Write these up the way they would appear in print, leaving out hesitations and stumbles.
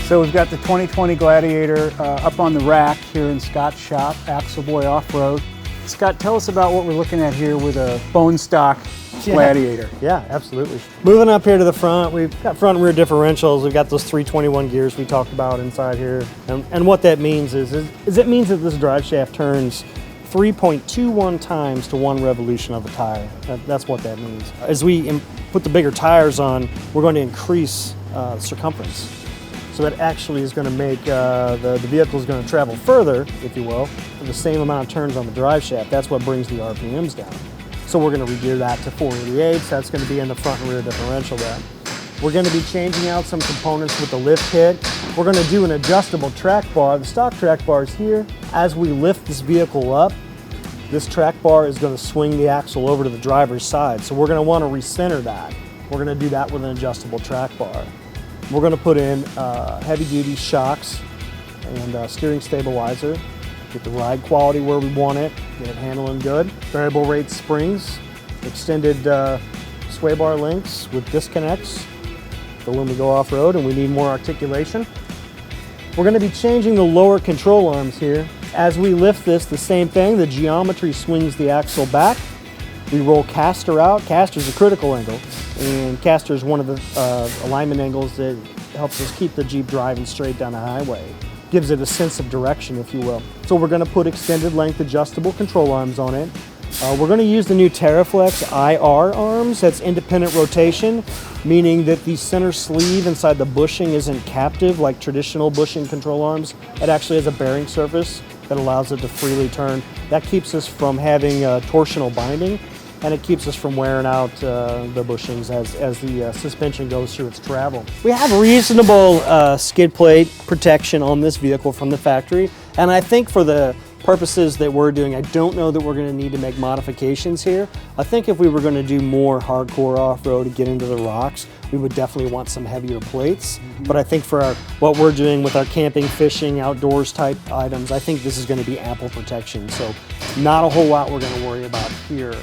So we've got the 2020 Gladiator up on the rack here in Scott's shop, Axleboy Offroad. Scott, tell us about what we're looking at here with a bone stock Gladiator. Yeah, absolutely. Moving up here to the front, we've got front and rear differentials. We've got those 321 gears we talked about inside here. And what that means is it means that this drive shaft turns 3.21 times to 1 revolution of a tire. That's what that means. As we put the bigger tires on, we're going to increase circumference. So that actually is going to make the vehicle is going to travel further, if you will, for the same amount of turns on the drive shaft. That's what brings the RPMs down. So we're going to regear that to 488s. That's going to be in the front and rear differential there. We're going to be changing out some components with the lift kit. We're going to do an adjustable track bar. The stock track bar is here. As we lift this vehicle up, this track bar is going to swing the axle over to the driver's side. So we're going to want to recenter that. We're going to do that with an adjustable track bar. We're going to put in heavy-duty shocks and steering stabilizer, get the ride quality where we want it, get it handling good. Variable rate springs, extended sway bar links with disconnects for when we go off-road and we need more articulation. We're going to be changing the lower control arms here. As we lift this, the same thing, the geometry swings the axle back. We roll caster out. Caster's a critical angle, and caster is one of the alignment angles that helps us keep the Jeep driving straight down the highway. Gives it a sense of direction, if you will. So we're going to put extended length adjustable control arms on it. We're going to use the new TerraFlex IR arms. That's independent rotation, meaning that the center sleeve inside the bushing isn't captive like traditional bushing control arms. It actually has a bearing surface that allows it to freely turn. That keeps us from having torsional binding, and it keeps us from wearing out the bushings as the suspension goes through its travel. We have reasonable skid plate protection on this vehicle from the factory, and I think for the purposes that we're doing, I don't know that we're going to need to make modifications here. I think if we were going to do more hardcore off-road to get into the rocks, we would definitely want some heavier plates. But I think for what we're doing with our camping, fishing, outdoors type items, I think this is going to be ample protection. So not a whole lot we're going to worry about here.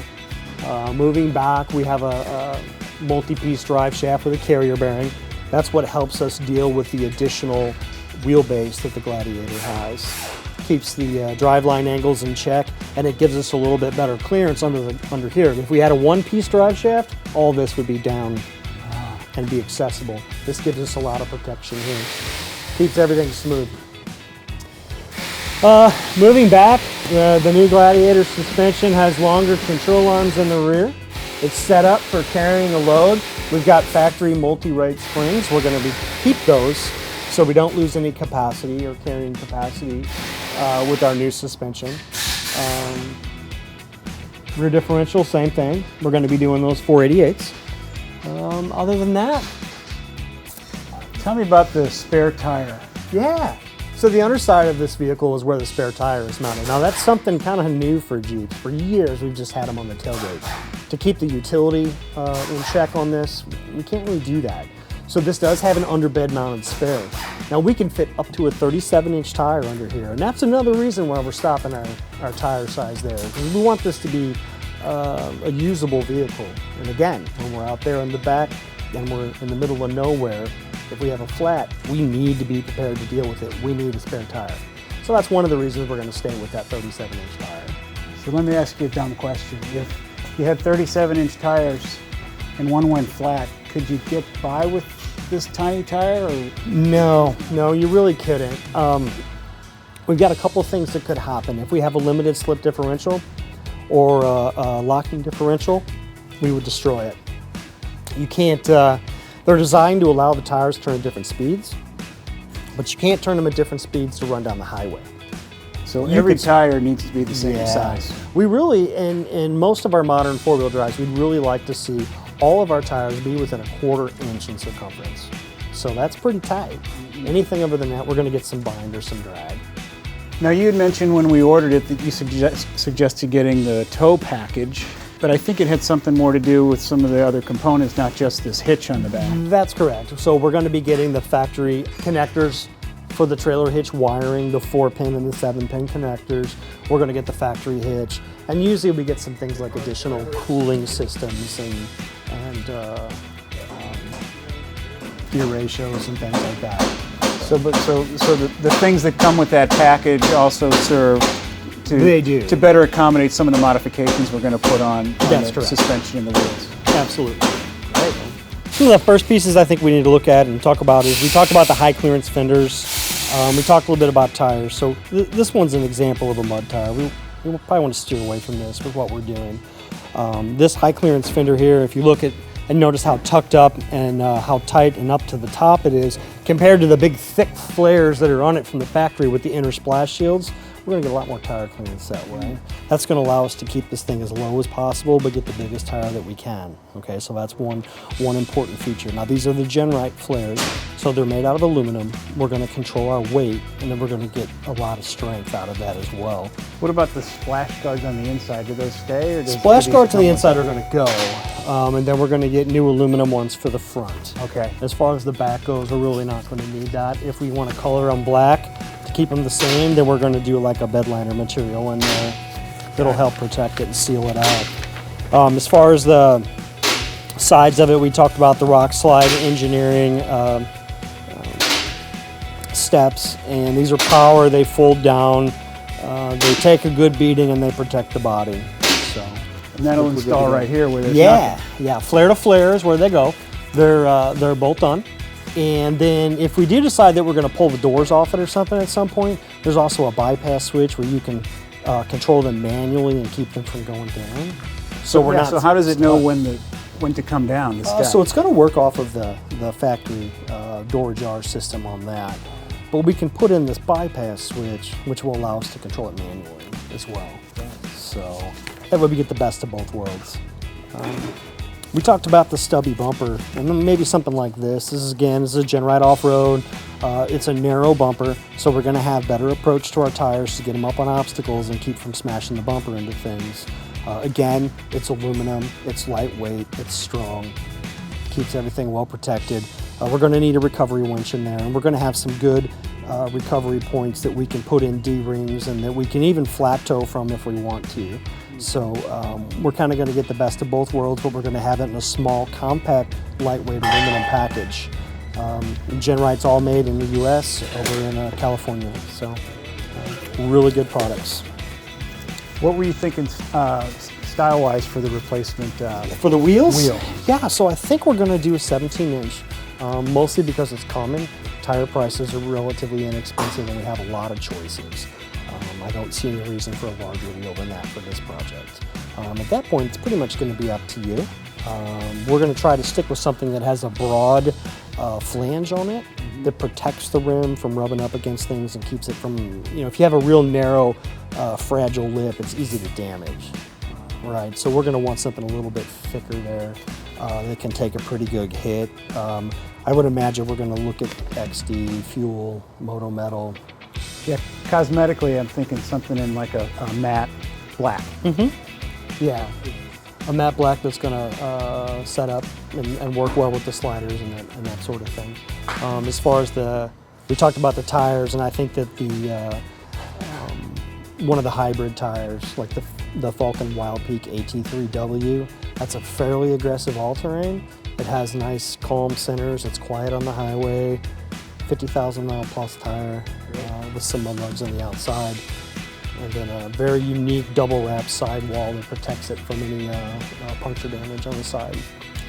Moving back, we have a multi-piece drive shaft with a carrier bearing. That's what helps us deal with the additional wheelbase that the Gladiator has. Keeps the driveline angles in check, and it gives us a little bit better clearance under here. If we had a one-piece drive shaft, all this would be down and be accessible. This gives us a lot of protection here. Keeps everything smooth. Moving back, the new Gladiator suspension has longer control arms in the rear. It's set up for carrying a load. We've got factory multi-rate springs. We're going to keep those so we don't lose any capacity or carrying capacity with our new suspension. Rear differential, same thing. We're going to be doing those 488s. Other than that, Tell me about the spare tire. yeah. So the underside of this vehicle is where the spare tire is mounted. Now that's something kind of new for Jeep. For years we've just had them on the tailgate. To keep the utility in check on this, we can't really do that. So this does have an underbed mounted spare. Now we can fit up to a 37-inch tire under here, and that's another reason why we're stopping our tire size there. Because we want this to be a usable vehicle. And again, when we're out there in the back and we're in the middle of nowhere, if we have a flat, we need to be prepared to deal with it. We need a spare tire. So that's one of the reasons we're going to stay with that 37-inch tire. So let me ask you a dumb question. If you had 37-inch tires and one went flat, could you get by with this tiny tire? Or? No, you really couldn't. We've got a couple things that could happen. If we have a limited slip differential or a locking differential, we would destroy it. You can't, they're designed to allow the tires to turn at different speeds, but you can't turn them at different speeds to run down the highway. So every tire needs to be the same size. We really, in most of our modern four-wheel drives, we'd really like to see all of our tires be within a 1/4 inch in circumference. So that's pretty tight. Anything other than that, we're going to get some bind or some drag. Now you had mentioned when we ordered it that you suggested getting the tow package, but I think it had something more to do with some of the other components, not just this hitch on the back. That's correct. So we're going to be getting the factory connectors for the trailer hitch wiring, the 4-pin and the 7-pin connectors. We're going to get the factory hitch, and usually we get some things like additional cooling systems and and gear ratios and things like that. So the things that come with that package also serve to better accommodate some of the modifications we're going to put on the correct. Suspension and the wheels. Absolutely. Right. Some of the first pieces I think we need to look at and talk about is we talked about the high clearance fenders. We talked a little bit about tires. So this one's an example of a mud tire. We probably want to steer away from this with what we're doing. This high clearance fender here, if you look at and notice how tucked up and how tight and up to the top it is compared to the big thick flares that are on it from the factory with the inner splash shields, we're going to get a lot more tire clearance that way. That's going to allow us to keep this thing as low as possible but get the biggest tire that we can. Okay, so that's one important feature. Now these are the Genrite flares, so they're made out of aluminum. We're going to control our weight and then we're going to get a lot of strength out of that as well. What about the splash guards on the inside? Do those stay? Or Splash guards on the inside are going to go, and then we're going to get new aluminum ones for the front. Okay. As far as the back goes, we're really not going to need that. If we want to color them black to keep them the same, then we're going to do like a bed liner material in there. It'll help protect it and seal it out. As far as the sides of it, we talked about the rock slide engineering steps, and these are power. They fold down, they take a good beating, and they protect the body. So. And that'll install right here where there's nothing. Yeah, flare to flare is where they go. They're bolt on. And then if we do decide that we're going to pull the doors off it or something at some point, there's also a bypass switch where you can control them manually and keep them from going down. So we're not. So how does it know when to come down? The step? So it's going to work off of the factory door jar system on that. But we can put in this bypass switch, which will allow us to control it manually as well. So that way we get the best of both worlds. We talked about the stubby bumper, and then maybe something like this. This is a Genrite Offroad. It's a narrow bumper, so we're going to have better approach to our tires to get them up on obstacles and keep from smashing the bumper into things. Again, it's aluminum, it's lightweight, it's strong, keeps everything well protected. We're going to need a recovery winch in there, and we're going to have some good recovery points that we can put in D-rings and that we can even flat toe from if we want to. So we're kind of going to get the best of both worlds, but we're going to have it in a small, compact, lightweight aluminum package. Genrite's all made in the U.S. over in California, so really good products. What were you thinking style-wise for the replacement? For the wheels? Wheel. Yeah, so I think we're going to do a 17-inch, mostly because it's common. Tire prices are relatively inexpensive and we have a lot of choices. I don't see any reason for a larger wheel than that for this project. At that point, it's pretty much going to be up to you. We're going to try to stick with something that has a broad flange on it that protects the rim from rubbing up against things and keeps it from, if you have a real narrow, fragile lip, it's easy to damage. Right, so we're going to want something a little bit thicker there that can take a pretty good hit. I would imagine we're going to look at XD, fuel, moto metal. Yeah, cosmetically, I'm thinking something in like a matte black. Yeah, a matte black that's going to set up and work well with the sliders and that sort of thing. As far as we talked about the tires, and I think that one of the hybrid tires, like the Falcon Wild Peak AT3W, that's a fairly aggressive all-terrain. It has nice calm centers, it's quiet on the highway, 50,000 mile plus tire with some mud lugs on the outside, and then a very unique double wrap sidewall that protects it from any puncture damage on the side.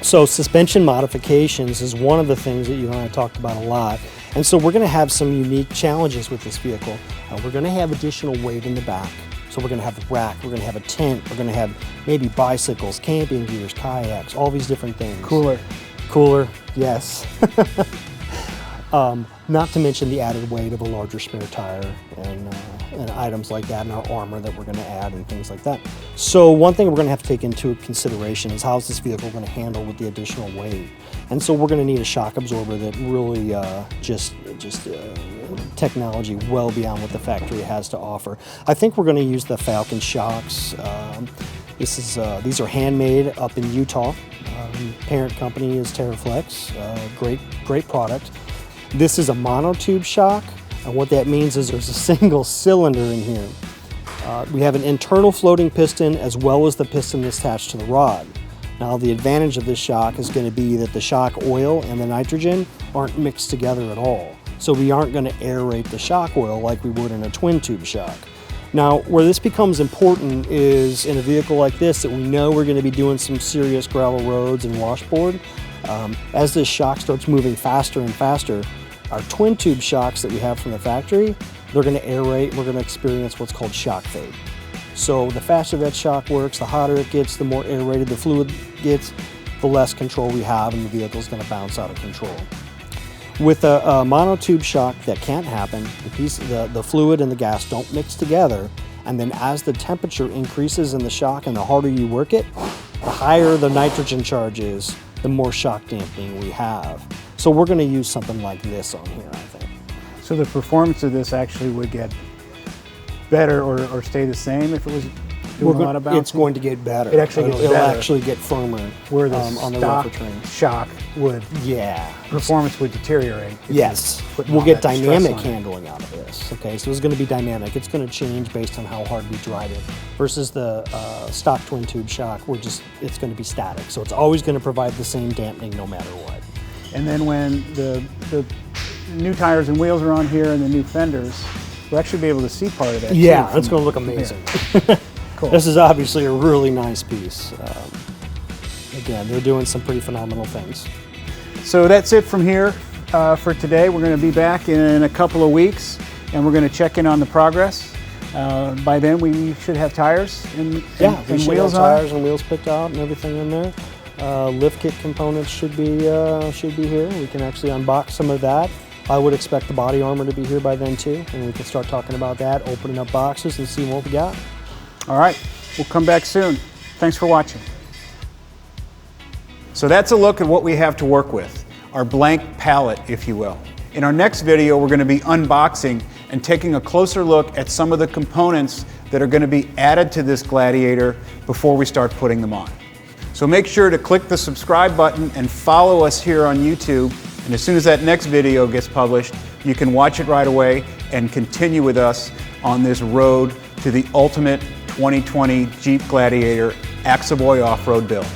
So suspension modifications is one of the things that you and I talked about a lot. And so we're going to have some unique challenges with this vehicle. We're going to have additional weight in the back. So we're going to have the rack, we're going to have a tent, we're going to have maybe bicycles, camping gears, kayaks, all these different things. Cooler, yes. Not to mention the added weight of a larger spare tire and items like that, and our armor that we're going to add and things like that. So one thing we're going to have to take into consideration is how is this vehicle going to handle with the additional weight. And so we're going to need a shock absorber that really just technology well beyond what the factory has to offer. I think we're going to use the Falcon shocks. These are handmade up in Utah. Parent company is TerraFlex. Great product. This is a monotube shock, and what that means is there's a single cylinder in here. We have an internal floating piston as well as the piston that's attached to the rod. Now the advantage of this shock is going to be that the shock oil and the nitrogen aren't mixed together at all. So we aren't going to aerate the shock oil like we would in a twin tube shock. Now where this becomes important is in a vehicle like this that we know we're going to be doing some serious gravel roads and washboard. As this shock starts moving faster and faster, our twin tube shocks that we have from the factory, they're going to aerate, we're going to experience what's called shock fade. So the faster that shock works, the hotter it gets, the more aerated the fluid gets, the less control we have, and the vehicle is going to bounce out of control. With a monotube shock, that can't happen. The fluid and the gas don't mix together, and then as the temperature increases in the shock and the harder you work it, the higher the nitrogen charge is, the more shock dampening we have. So we're going to use something like this on here, I think. So the performance of this actually would get better or stay the same if it was doing a lot of bouncing? It's going to get better. It actually gets better. It'll actually get firmer where the on the stock rougher terrain. shock would, performance would deteriorate. Yes, we'll get dynamic handling out of this. Okay, so it's going to be dynamic. It's going to change based on how hard we drive it versus the stock twin tube shock. It's going to be static. So it's always going to provide the same dampening no matter what. And then when the new tires and wheels are on here and the new fenders, we'll actually be able to see part of that. Yeah, it's going to look amazing. Cool. This is obviously a really nice piece. Again, they're doing some pretty phenomenal things. So that's it from here for today. We're going to be back in a couple of weeks, and we're going to check in on the progress. By then, we should have tires and wheels on. Tires and wheels picked out and everything in there. Lift kit components should be here. We can actually unbox some of that. I would expect the body armor to be here by then too, and we can start talking about that, opening up boxes and seeing what we got. All right, we'll come back soon. Thanks for watching. So that's a look at what we have to work with, our blank palette, if you will. In our next video, we're going to be unboxing and taking a closer look at some of the components that are going to be added to this Gladiator before we start putting them on. So make sure to click the subscribe button and follow us here on YouTube. And as soon as that next video gets published, you can watch it right away and continue with us on this road to the ultimate 2020 Jeep Gladiator Axleboy Offroad build.